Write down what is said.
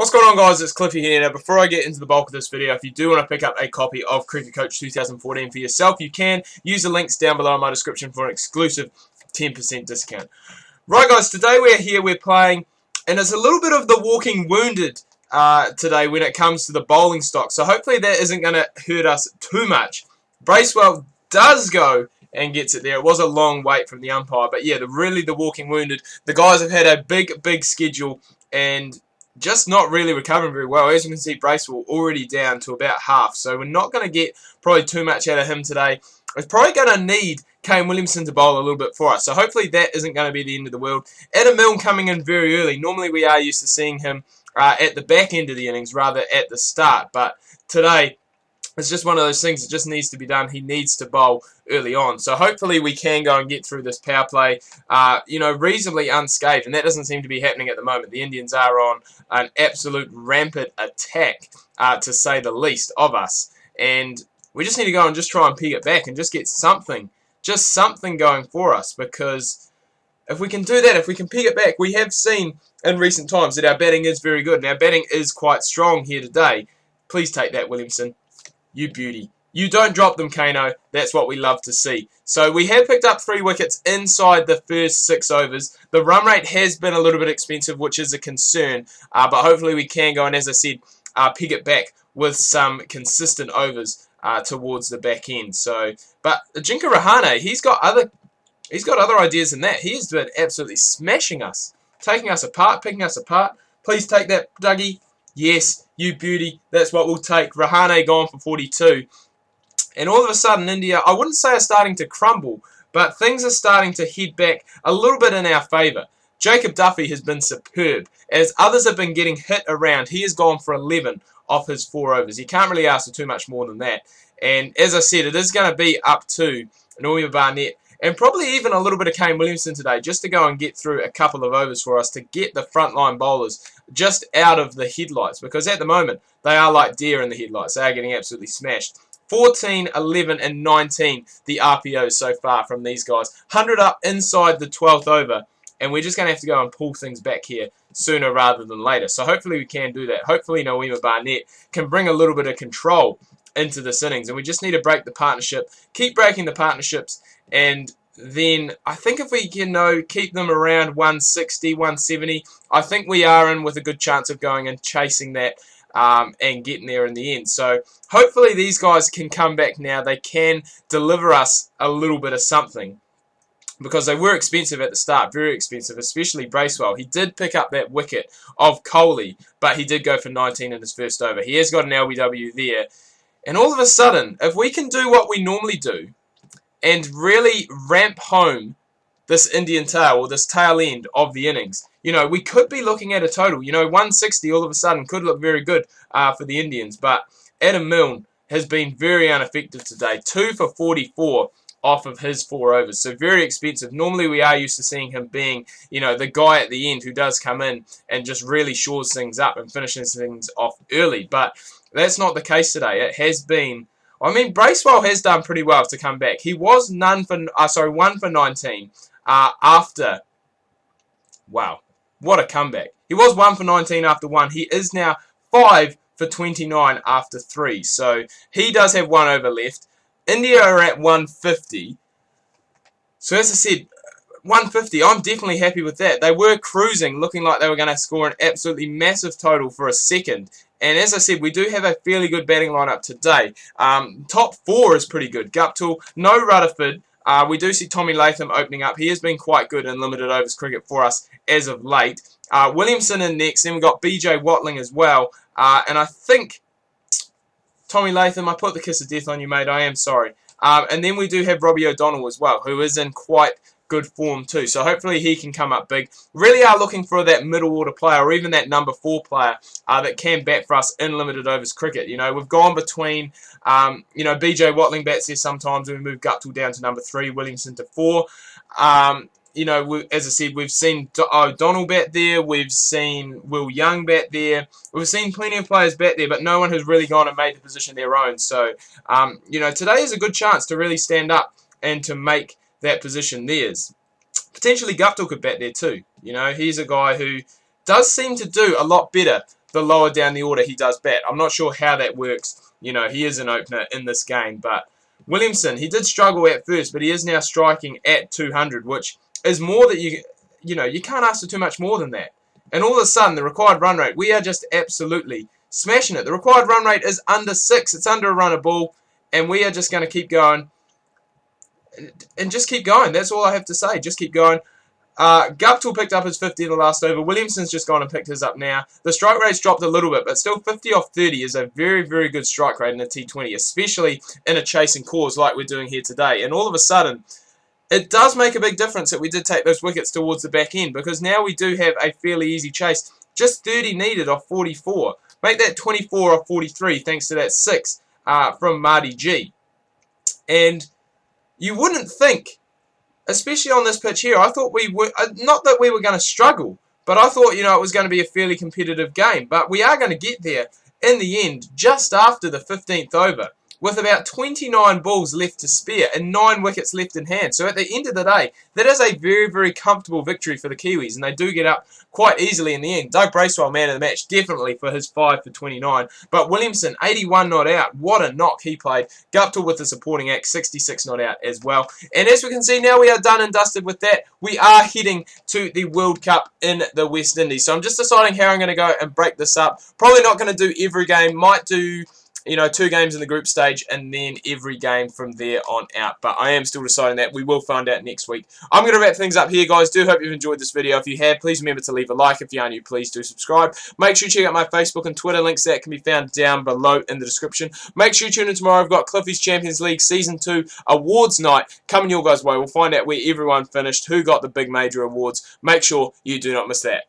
What's going on, guys? It's Cliffy here. Now, before I get into the bulk of this video, if you do want to pick up a copy of Cricket Coach 2014 for yourself, you can use the links down below in my description for an exclusive 10% discount. Right, guys, today we're playing, and it's a little bit of the walking wounded today when it comes to the bowling stock, so hopefully that isn't going to hurt us too much. Bracewell does go and gets it there. It was a long wait from the umpire, but yeah, the walking wounded. The guys have had a big schedule and just not really recovering very well. As you can see, Bracewell already down to about half, so we're not going to get probably too much out of him today. It's probably going to need Kane Williamson to bowl a little bit for us, so hopefully that isn't going to be the end of the world. Adam Milne coming in very early. Normally we are used to seeing him at the back end of the innings rather at the start, but today it's just one of those things that just needs to be done. He needs to bowl early on. So hopefully we can go and get through this power play, reasonably unscathed. And that doesn't seem to be happening at the moment. The Indians are on an absolute rampant attack, to say the least, of us. And we just need to go and just try and peg it back and just get something going for us. Because if we can do that, if we can peg it back, we have seen in recent times that our batting is very good. And our batting is quite strong here today. Please take that, Williamson. You beauty. You don't drop them, Kano. That's what we love to see. So we have picked up 3 wickets inside the first 6 overs. The run rate has been a little bit expensive, which is a concern. But hopefully we can go and, as I said, peg it back with some consistent overs towards the back end. So, but Ajinkya Rahane, he's got other ideas than that. He has been absolutely smashing us, taking us apart, picking us apart. Please take that, Dougie. Yes, you beauty. That's what we'll take. Rahane gone for 42. And all of a sudden, India, I wouldn't say are starting to crumble, but things are starting to head back a little bit in our favour. Jacob Duffy has been superb. As others have been getting hit around, he has gone for 11 off his 4 overs. You can't really ask for too much more than that. And as I said, it is going to be up to Norma Barnett and probably even a little bit of Kane Williamson today just to go and get through a couple of overs for us to get the frontline bowlers just out of the headlights, because at the moment they are like deer in the headlights. They are getting absolutely smashed. 14, 11 and 19 the RPOs so far from these guys. 100 up inside the 12th over, and we're just going to have to go and pull things back here sooner rather than later. So hopefully we can do that. Hopefully Noema Barnett can bring a little bit of control into this innings, and we just need to break the partnership, keep breaking the partnerships, and then I think if we can keep them around 160, 170, I think we are in with a good chance of going and chasing that and getting there in the end. So hopefully these guys can come back now. They can deliver us a little bit of something, because they were expensive at the start, very expensive, especially Bracewell. He did pick up that wicket of Kohli, but he did go for 19 in his first over. He has got an LBW there. And all of a sudden, if we can do what we normally do and really ramp home this Indian tail, or this tail end of the innings, we could be looking at a total. 160 all of a sudden could look very good for the Indians. But Adam Milne has been very ineffective today. 2 for 44 off of his 4 overs. So very expensive. Normally we are used to seeing him being, the guy at the end who does come in and just really shores things up and finishes things off early. But that's not the case today. It has been, Bracewell has done pretty well to come back. He was 1 for 19 after. Wow, what a comeback. He was 1 for 19 after 1. He is now 5 for 29 after 3. So he does have 1 over left. India are at 150. So as I said, 150, I'm definitely happy with that. They were cruising, looking like they were going to score an absolutely massive total for a second. And as I said, we do have a fairly good batting lineup today. Top 4 is pretty good. Guptill, no Rutherford. We do see Tommy Latham opening up. He has been quite good in limited overs cricket for us as of late. Williamson in next. Then we've got BJ Watling as well. And I think Tommy Latham, I put the kiss of death on you, mate. I am sorry. And then we do have Robbie O'Donnell as well, who is in quite good form too. So hopefully he can come up big. Really are looking for that middle order player, or even that number 4 player that can bat for us in limited overs cricket. We've gone between, BJ Watling bats here sometimes. We move Guptill down to number 3, Williamson to 4. As I said, we've seen O'Donnell bat there. We've seen Will Young bat there. We've seen plenty of players bat there, but no one has really gone and made the position their own. So, today is a good chance to really stand up and to make that position theirs. Potentially Guptill could bat there too. He's a guy who does seem to do a lot better the lower down the order he does bat. I'm not sure how that works. You know, he is an opener in this game, but Williamson, he did struggle at first, but he is now striking at 200, which is more that you know, you can't ask for too much more than that. And all of a sudden, the required run rate, we are just absolutely smashing it. The required run rate is under 6. It's under a run a ball, and we are just going to keep going. And just keep going. That's all I have to say. Just keep going. Guptill picked up his 50 in the last over. Williamson's just gone and picked his up now. The strike rate's dropped a little bit, but still 50 off 30 is a very, very good strike rate in a T20, especially in a chasing cause like we're doing here today. And all of a sudden, it does make a big difference that we did take those wickets towards the back end, because now we do have a fairly easy chase. Just 30 needed off 44. Make that 24 off 43 thanks to that 6 from Marty G. And you wouldn't think, especially on this pitch here, I thought we were, not that we were going to struggle, but I thought, you know, it was going to be a fairly competitive game. But we are going to get there in the end, just after the 15th over, with about 29 balls left to spare and 9 wickets left in hand. So at the end of the day, that is a very, very comfortable victory for the Kiwis, and they do get up quite easily in the end. Doug Bracewell, man of the match, definitely for his 5 for 29. But Williamson, 81 not out. What a knock he played. Guptill with the supporting act, 66 not out as well. And as we can see, now we are done and dusted with that. We are heading to the World Cup in the West Indies. So I'm just deciding how I'm going to go and break this up. Probably not going to do every game. Might do, you know, 2 games in the group stage and then every game from there on out. But I am still deciding that. We will find out next week. I'm going to wrap things up here, guys. Do hope you've enjoyed this video. If you have, please remember to leave a like. If you are new, please do subscribe. Make sure you check out my Facebook and Twitter links. That can be found down below in the description. Make sure you tune in tomorrow. I've got Cliffy's Champions League Season 2 Awards Night coming your guys' way. We'll find out where everyone finished, who got the big major awards. Make sure you do not miss that.